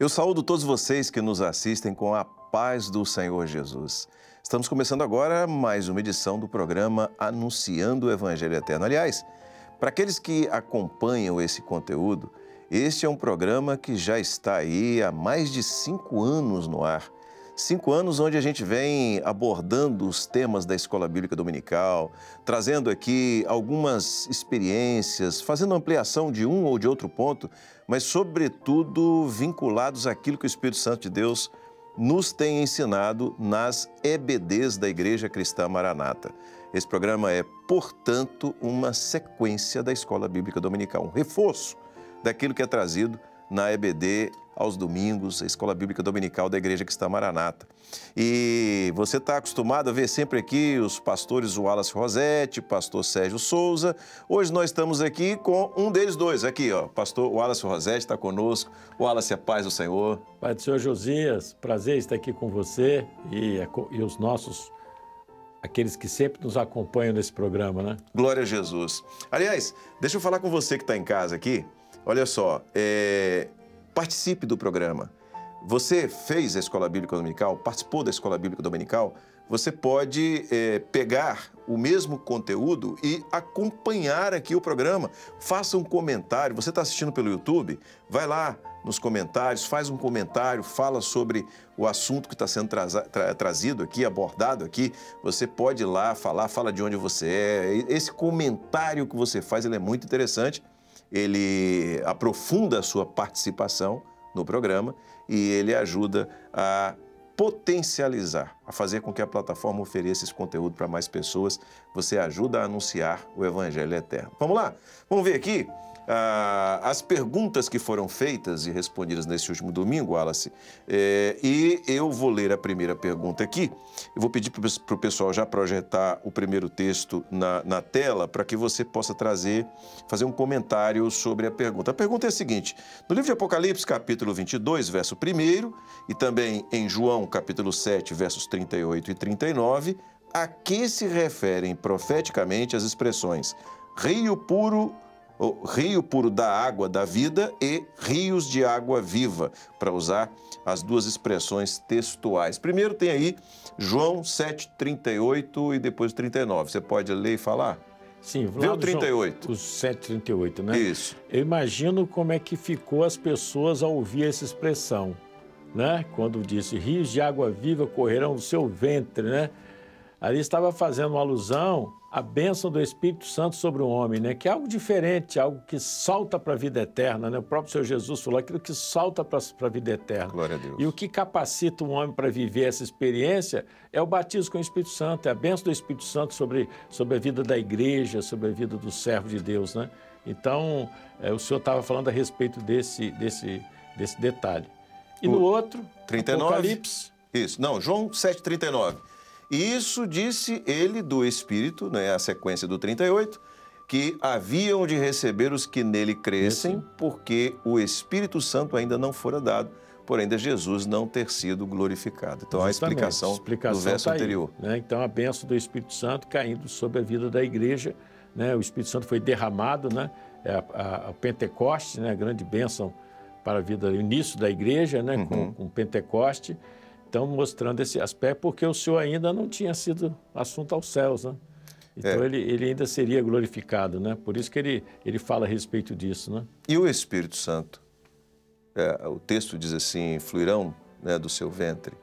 Eu saúdo todos vocês que nos assistem com a paz do Senhor Jesus. Estamos começando agora mais uma edição do programa Anunciando o Evangelho Eterno. Aliás, para aqueles que acompanham esse conteúdo, este é um programa que já está aí há mais de 5 anos no ar. 5 anos onde a gente vem abordando os temas da Escola Bíblica Dominical, trazendo aqui algumas experiências, fazendo ampliação de um ou de outro ponto, mas sobretudo vinculados àquilo que o Espírito Santo de Deus nos tem ensinado nas EBDs da Igreja Cristã Maranata. Esse programa é, portanto, uma sequência da Escola Bíblica Dominical, um reforço daquilo que é trazido na EBD aos domingos, a Escola Bíblica Dominical da Igreja Cristã Maranata. E você está acostumado a ver sempre aqui os pastores Wallace Rossetti, pastor Sérgio Souza. Hoje nós estamos aqui com um deles dois, aqui, ó, pastor Wallace Rossetti está conosco. Wallace, a paz do Senhor. Pai do Senhor Josias, prazer estar aqui com você e os nossos, aqueles que sempre nos acompanham nesse programa, né? Glória a Jesus. Aliás, deixa eu falar com você que está em casa aqui. Olha só, participe do programa. Você fez a Escola Bíblica Dominical, participou da Escola Bíblica Dominical, você pode pegar o mesmo conteúdo e acompanhar aqui o programa. Faça um comentário. Você está assistindo pelo YouTube? Vai lá nos comentários, faz um comentário, fala sobre o assunto que está sendo trazido aqui, abordado aqui. Você pode ir lá falar, fala de onde você é. Esse comentário que você faz, ele é muito interessante. Ele aprofunda a sua participação no programa e ele ajuda a potencializar, a fazer com que a plataforma ofereça esse conteúdo para mais pessoas. Você ajuda a anunciar o Evangelho Eterno. Vamos lá? Vamos ver aqui as perguntas que foram feitas e respondidas nesse último domingo, Wallace. E eu vou ler a primeira pergunta aqui. Eu vou pedir para o pessoal já projetar o primeiro texto na tela para que você possa fazer um comentário sobre a pergunta. A pergunta é a seguinte: no livro de Apocalipse, capítulo 22, verso 1, e também em João, capítulo 7, versos 38 e 39, a que se referem profeticamente as expressões rio puro da água da vida e rios de água viva, para usar as duas expressões textuais. Primeiro tem aí João 7, 38 e depois 39. Você pode ler e falar? Sim, vê o 38. Os 7:38, né? Isso. Eu imagino como é que ficou as pessoas ao ouvir essa expressão, né? Quando disse rios de água viva correrão do seu ventre, né? Ali estava fazendo uma alusão à bênção do Espírito Santo sobre o homem, né? Que é algo diferente, algo que salta para a vida eterna, né? O próprio Senhor Jesus falou aquilo que salta para a vida eterna. Glória a Deus. E o que capacita um homem para viver essa experiência é o batismo com o Espírito Santo, é a bênção do Espírito Santo sobre a vida da igreja, sobre a vida do servo de Deus, né? Então, o senhor estava falando a respeito desse detalhe. E no outro, 39? Apocalipse. Isso, não, João 7,39. E isso disse ele do Espírito, né, a sequência do 38, que haviam de receber os que nele crescem, porque o Espírito Santo ainda não fora dado, por ainda Jesus não ter sido glorificado. Então, Justamente, a explicação do verso tá aí, anterior. Né? Então, a bênção do Espírito Santo caindo sobre a vida da igreja, né? O Espírito Santo foi derramado, né? A Pentecoste, né? A grande bênção para a vida, o início da igreja, né? Com Pentecoste. Então, mostrando esse aspecto, porque o Senhor ainda não tinha sido assunto aos céus, né? Então, ele ainda seria glorificado, né? Por isso que ele fala a respeito disso, né? E o Espírito Santo? O texto diz assim, fluirão, né, do seu ventre.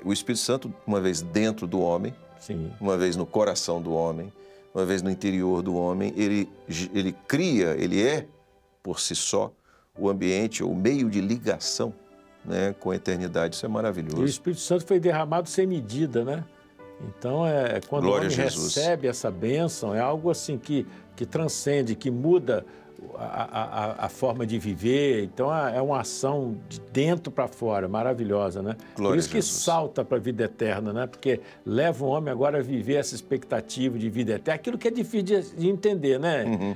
O Espírito Santo, uma vez dentro do homem, Sim. Uma vez no coração do homem, uma vez no interior do homem, ele cria, ele é, por si só, o ambiente, o meio de ligação, né, com a eternidade. Isso é maravilhoso. E o Espírito Santo foi derramado sem medida, né? Então, quando Glória o homem recebe essa bênção, é algo assim que transcende, que muda a forma de viver. Então, é uma ação de dentro para fora, maravilhosa, né? Glória Por isso a que Jesus. salta para a vida eterna, né? Porque leva o homem agora a viver essa expectativa de vida eterna, aquilo que é difícil de entender, né?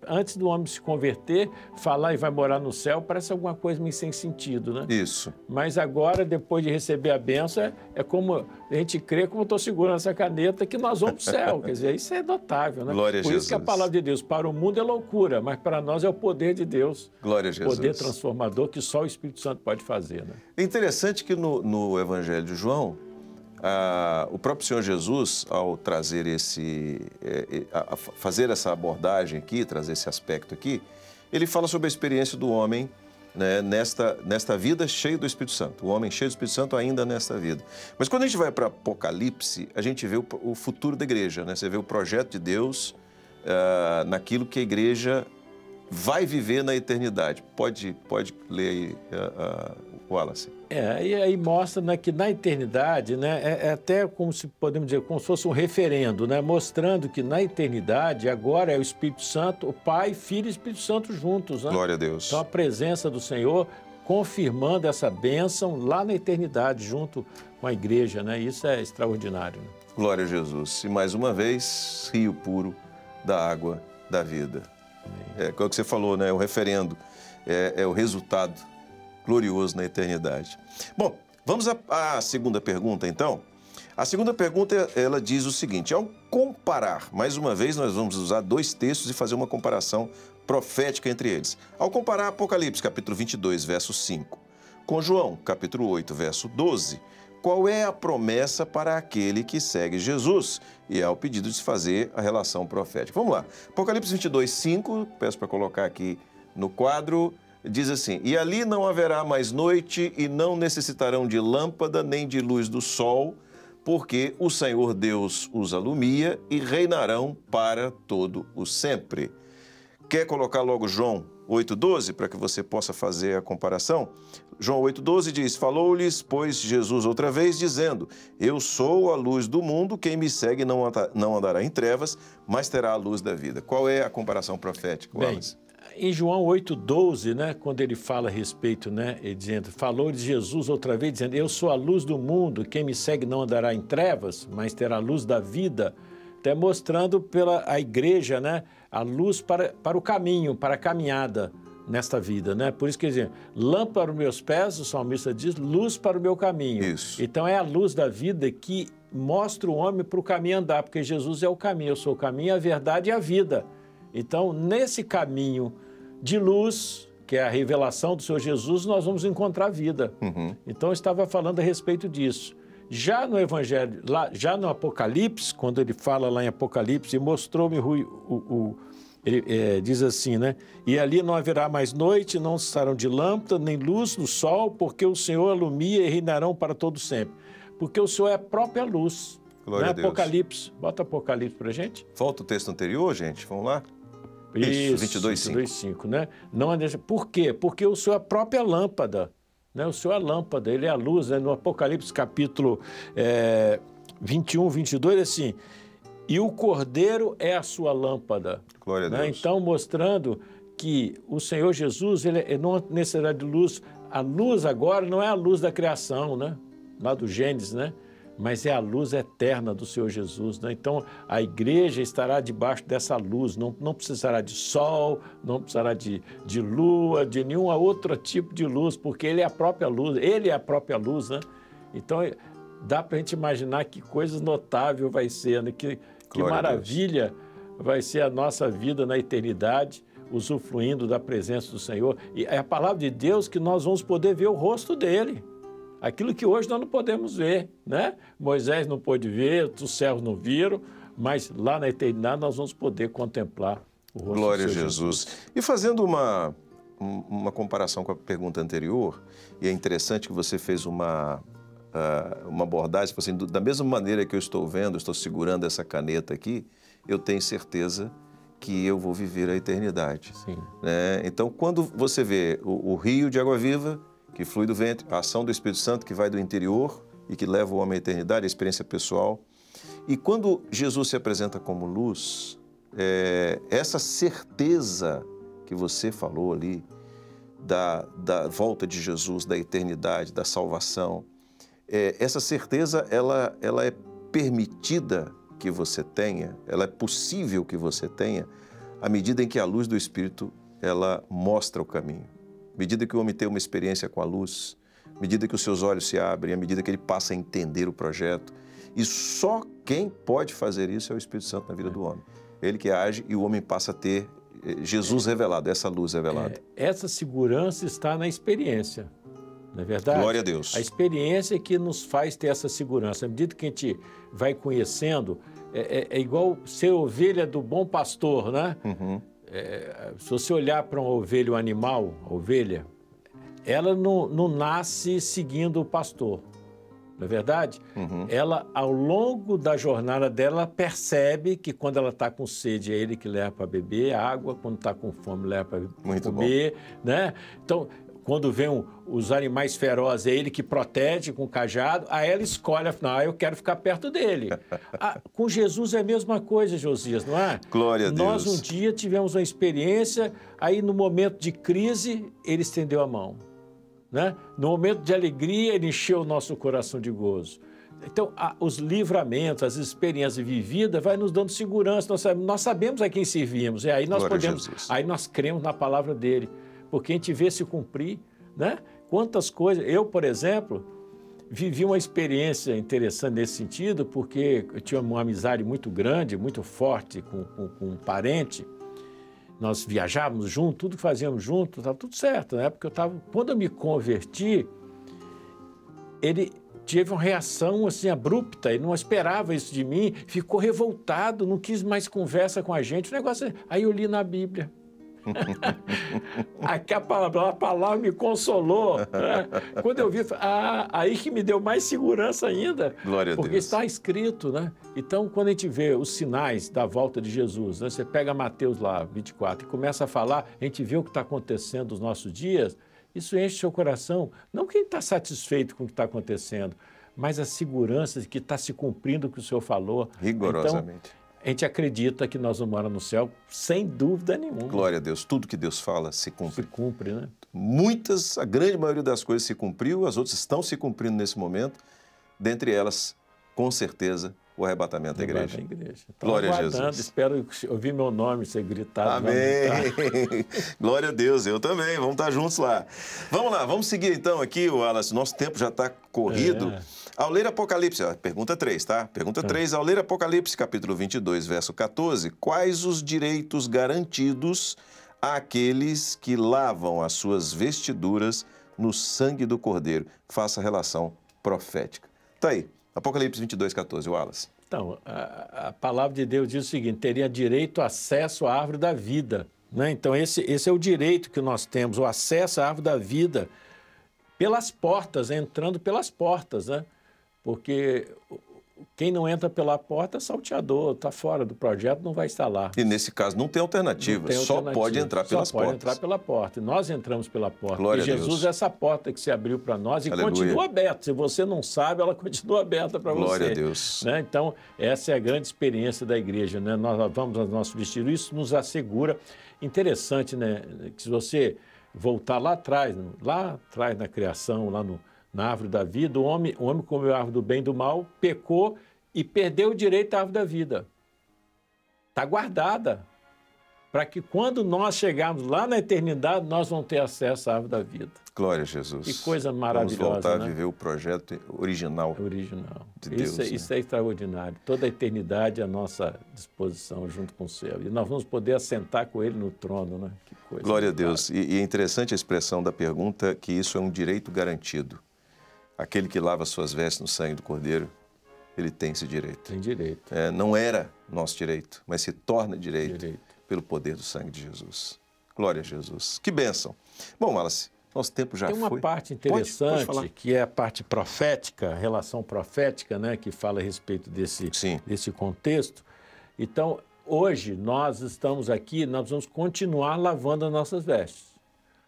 Antes do homem se converter, falar e vai morar no céu, parece alguma coisa meio sem sentido, né? Isso. Mas agora, depois de receber a bênção, é como a gente crê, como eu estou segurando essa caneta, que nós vamos para o céu. Quer dizer, isso é notável, né? Glória a Por Jesus. isso que a palavra de Deus para o mundo é loucura, mas para nós é o poder de Deus. Glória a Jesus. Poder transformador que só o Espírito Santo pode fazer, né? É interessante que no Evangelho de João, o próprio Senhor Jesus, ao trazer fazer essa abordagem aqui, trazer esse aspecto aqui, ele fala sobre a experiência do homem, né, nesta vida cheia do Espírito Santo. O homem cheio do Espírito Santo ainda nesta vida. Mas quando a gente vai para Apocalipse, a gente vê o futuro da igreja, né? Você vê o projeto de Deus naquilo que a igreja vai viver na eternidade. Pode ler aí, Wallace. E aí mostra, né, que na eternidade, né, é até como se podemos dizer, como se fosse um referendo, né, mostrando que na eternidade agora é o Espírito Santo, o Pai, Filho e Espírito Santo juntos, né? Glória a Deus. Então a presença do Senhor confirmando essa bênção lá na eternidade junto com a igreja, né? Isso é extraordinário, né? Glória a Jesus. E mais uma vez, rio puro da água da vida. É o que você falou, né? O referendo é o resultado glorioso na eternidade. Bom, vamos à segunda pergunta, então. A segunda pergunta, ela diz o seguinte: ao comparar, mais uma vez nós vamos usar dois textos e fazer uma comparação profética entre eles. Ao comparar Apocalipse, capítulo 22, verso 5, com João, capítulo 8, verso 12, qual é a promessa para aquele que segue Jesus? E é o pedido de se fazer a relação profética. Vamos lá. Apocalipse 22, 5, peço para colocar aqui no quadro, diz assim: e ali não haverá mais noite e não necessitarão de lâmpada nem de luz do sol, porque o Senhor Deus os alumia e reinarão para todo o sempre. Quer colocar logo João 8,12 para que você possa fazer a comparação? João 8,12 diz: falou-lhes, pois, Jesus outra vez, dizendo: eu sou a luz do mundo, quem me segue não andará em trevas, mas terá a luz da vida. Qual é a comparação profética, Wallace? Em João 8,12, né, quando ele fala a respeito, né, ele dizendo, falou-lhes Jesus outra vez, dizendo: eu sou a luz do mundo, quem me segue não andará em trevas, mas terá a luz da vida, até mostrando pela a igreja, né, a luz para o caminho, para a caminhada nesta vida, né? Por isso que ele diz: lâmpada para os meus pés, o salmista diz, luz para o meu caminho. Isso. Então é a luz da vida que mostra o homem para o caminho andar, porque Jesus é o caminho, eu sou o caminho, a verdade e a vida. Então, nesse caminho de luz, que é a revelação do Senhor Jesus, nós vamos encontrar vida. Uhum. Então, eu estava falando a respeito disso. Já no Evangelho, já no Apocalipse, quando ele fala lá em Apocalipse, mostrou-me, ele diz assim, né? E ali não haverá mais noite, não estarão de lâmpada, nem luz do sol, porque o Senhor alumia e reinarão para todo sempre. Porque o Senhor é a própria luz. Glória a Deus. Apocalipse. Bota Apocalipse para a gente. Volta o texto anterior, gente. Vamos lá. Isso, 22,5. né? Não, por quê? Porque o Senhor é a própria lâmpada. Né? O Senhor é a lâmpada, Ele é a luz. Né? No Apocalipse, capítulo 21, 22, assim: e o Cordeiro é a sua lâmpada. Glória a Deus. Né? Então, mostrando que o Senhor Jesus, ele não tem necessidade de luz. A luz agora não é a luz da criação, né? Lá do Gênesis, né? Mas é a luz eterna do Senhor Jesus, né? Então, a igreja estará debaixo dessa luz, não precisará de sol, não precisará de lua, de nenhum outro tipo de luz, porque Ele é a própria luz, Ele é a própria luz, né? Então, dá para a gente imaginar que coisa notável vai ser, né? Que maravilha vai ser a nossa vida na eternidade, usufruindo da presença do Senhor. E é a palavra de Deus que nós vamos poder ver o rosto dEle. Aquilo que hoje nós não podemos ver, né? Moisés não pôde ver, os céus não viram, mas lá na eternidade nós vamos poder contemplar o rosto Glória do Senhor a Jesus. E fazendo uma comparação com a pergunta anterior, e é interessante que você fez uma abordagem, assim, da mesma maneira que eu estou vendo, estou segurando essa caneta aqui, eu tenho certeza que eu vou viver a eternidade. Sim. Né? Então, quando você vê o rio de água viva, que flui do ventre, a ação do Espírito Santo que vai do interior e que leva o homem à eternidade, a experiência pessoal. E quando Jesus se apresenta como luz, essa certeza que você falou ali, da volta de Jesus, da eternidade, da salvação, essa certeza, ela é permitida que você tenha, ela é possível que você tenha à medida em que a luz do Espírito, ela mostra o caminho. À medida que o homem tem uma experiência com a luz, à medida que os seus olhos se abrem, à medida que ele passa a entender o projeto. E só quem pode fazer isso é o Espírito Santo na vida do homem. Ele que age e o homem passa a ter Jesus revelado, essa luz revelada. Essa segurança está na experiência, não é verdade? Glória a Deus. A experiência que nos faz ter essa segurança. À medida que a gente vai conhecendo, é igual ser ovelha do bom pastor, né? Uhum. Se você olhar para uma ovelha, um animal, a ovelha, ela não nasce seguindo o pastor, não é verdade? Uhum. Ela, ao longo da jornada dela, percebe que quando ela está com sede, é ele que leva para beber água, quando está com fome, leva para comer, né? Então, quando vem os animais ferozes, é ele que protege com o cajado, aí ela escolhe, afinal, eu quero ficar perto dele. Com Jesus é a mesma coisa, Josias, não é? Glória a Deus. Nós um dia tivemos uma experiência, aí no momento de crise, ele estendeu a mão, né? No momento de alegria, ele encheu o nosso coração de gozo. Então, os livramentos, as experiências vividas vai nos dando segurança, nós sabemos a quem servimos, e aí nós podemos, aí nós cremos na palavra dele, porque a gente vê se cumprir, né? Quantas coisas... Eu, por exemplo, vivi uma experiência interessante nesse sentido, porque eu tinha uma amizade muito grande, muito forte com um parente. Nós viajávamos juntos, tudo que fazíamos juntos, estava tudo certo, né? Porque quando eu me converti, ele teve uma reação assim abrupta, ele não esperava isso de mim, ficou revoltado, não quis mais conversa com a gente. O negócio... Aí eu li na Bíblia. Aqui a palavra me consolou, né? Quando eu vi, aí que me deu mais segurança ainda. Glória a Deus. Porque está escrito, né? Então, quando a gente vê os sinais da volta de Jesus, né? Você pega Mateus lá, 24, e começa a falar, a gente vê o que está acontecendo nos nossos dias, isso enche seu coração. Não quem está satisfeito com o que está acontecendo, mas a segurança de que está se cumprindo o que o Senhor falou. Rigorosamente. Então, a gente acredita que nós vamos morar no céu, sem dúvida nenhuma. Glória a Deus. Tudo que Deus fala se cumpre. Se cumpre, né? A grande maioria das coisas se cumpriu, as outras estão se cumprindo nesse momento. Dentre elas, com certeza, o arrebatamento da igreja. Então, glória a Jesus. Espero ouvir meu nome ser gritado. Amém. Glória a Deus, eu também. Vamos estar juntos lá. Vamos lá, vamos seguir então aqui, Wallace. Nosso tempo já está corrido. Ao ler Apocalipse, pergunta 3, tá? Pergunta 3, ao ler Apocalipse, capítulo 22, verso 14, quais os direitos garantidos àqueles que lavam as suas vestiduras no sangue do Cordeiro? Faça a relação profética. Tá aí, Apocalipse 22, 14, Wallace. Então, a palavra de Deus diz o seguinte, teria direito ao acesso à árvore da vida, né? Então, esse é o direito que nós temos, o acesso à árvore da vida pelas portas, entrando pelas portas, né? Porque quem não entra pela porta é salteador, está fora do projeto, não vai estar lá. E nesse caso não tem alternativa, só pode entrar pelas portas. Só pode entrar pela porta. E nós entramos pela porta. Glória e Jesus é essa porta que se abriu para nós e continua aberta. Se você não sabe, ela continua aberta para você. Glória a Deus. Né? Então, essa é a grande experiência da igreja, né? Nós vamos ao nosso vestido, isso nos assegura. Interessante, né? Que se você voltar lá atrás na criação, na árvore da vida, o homem comeu a árvore do bem e do mal, pecou e perdeu o direito à árvore da vida. Está guardada, para que quando nós chegarmos lá na eternidade, nós vamos ter acesso à árvore da vida. Glória a Jesus. Que coisa maravilhosa, vamos voltar, né? A viver o projeto original. De Deus. Isso é extraordinário. Toda a eternidade à nossa disposição junto com o céu. E nós vamos poder assentar com ele no trono, né? Que coisa. Glória a Deus. E é interessante a expressão da pergunta que isso é um direito garantido. Aquele que lava suas vestes no sangue do Cordeiro, ele tem esse direito. Tem direito. Não era nosso direito, mas se torna direito pelo poder do sangue de Jesus. Glória a Jesus. Que bênção. Bom, Wallace, nosso tempo já foi. Tem uma parte interessante, que é a parte profética, a relação profética, né, que fala a respeito desse contexto. Então, hoje, nós estamos aqui, nós vamos continuar lavando as nossas vestes.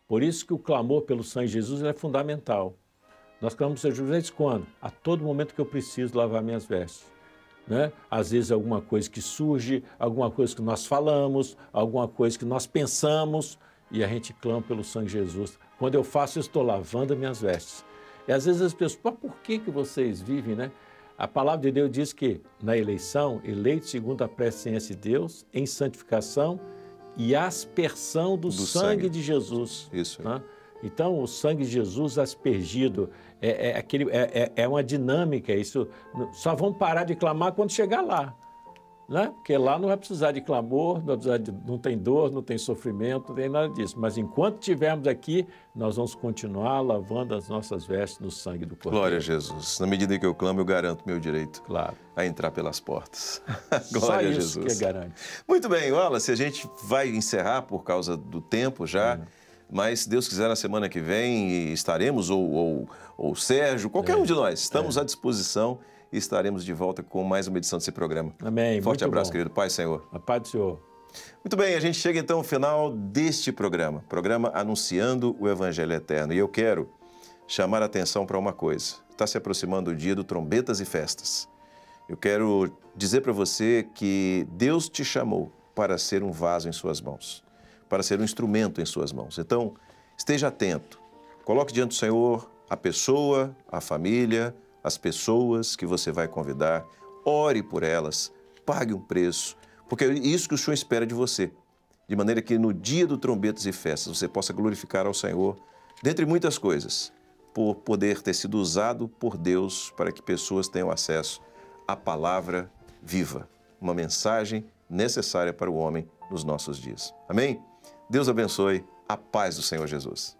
Por isso que o clamor pelo sangue de Jesus é fundamental. Nós clamamos a Jesus quando? A todo momento que eu preciso lavar minhas vestes. Né? Às vezes alguma coisa que surge, alguma coisa que nós falamos, alguma coisa que nós pensamos e a gente clama pelo sangue de Jesus. Quando eu faço, eu estou lavando as minhas vestes. E às vezes as pessoas, por que vocês vivem, né? A palavra de Deus diz que na eleição, eleito segundo a presciência de Deus, em santificação e aspersão do sangue de Jesus. Isso. Né? Então, o sangue de Jesus aspergido é uma dinâmica. Isso só vão parar de clamar quando chegar lá. Né? Porque lá não vai precisar de clamor, não tem dor, não tem sofrimento, não tem nada disso. Mas enquanto estivermos aqui, nós vamos continuar lavando as nossas vestes no sangue do Cordeiro. Glória a Jesus. Na medida que eu clamo, eu garanto meu direito a entrar pelas portas. Glória a Jesus. Só isso que garante. Muito bem, Wallace, a gente vai encerrar por causa do tempo já. Mas, se Deus quiser, na semana que vem estaremos, ou o Sérgio, qualquer um de nós, estamos à disposição e estaremos de volta com mais uma edição desse programa. Amém. Forte muito abraço, bom. querido. Paz, Senhor. A paz do Senhor. Muito bem, a gente chega então ao final deste programa anunciando o Evangelho Eterno. E eu quero chamar a atenção para uma coisa. Está se aproximando o dia do Trombetas e Festas. Eu quero dizer para você que Deus te chamou para ser um vaso em suas mãos, para ser um instrumento em suas mãos. Então, esteja atento. Coloque diante do Senhor a pessoa, a família, as pessoas que você vai convidar. Ore por elas, pague um preço, porque é isso que o Senhor espera de você. De maneira que no dia do Trombetas e Festas você possa glorificar ao Senhor, dentre muitas coisas, por poder ter sido usado por Deus para que pessoas tenham acesso à palavra viva, uma mensagem necessária para o homem nos nossos dias. Amém? Deus abençoe. A paz do Senhor Jesus.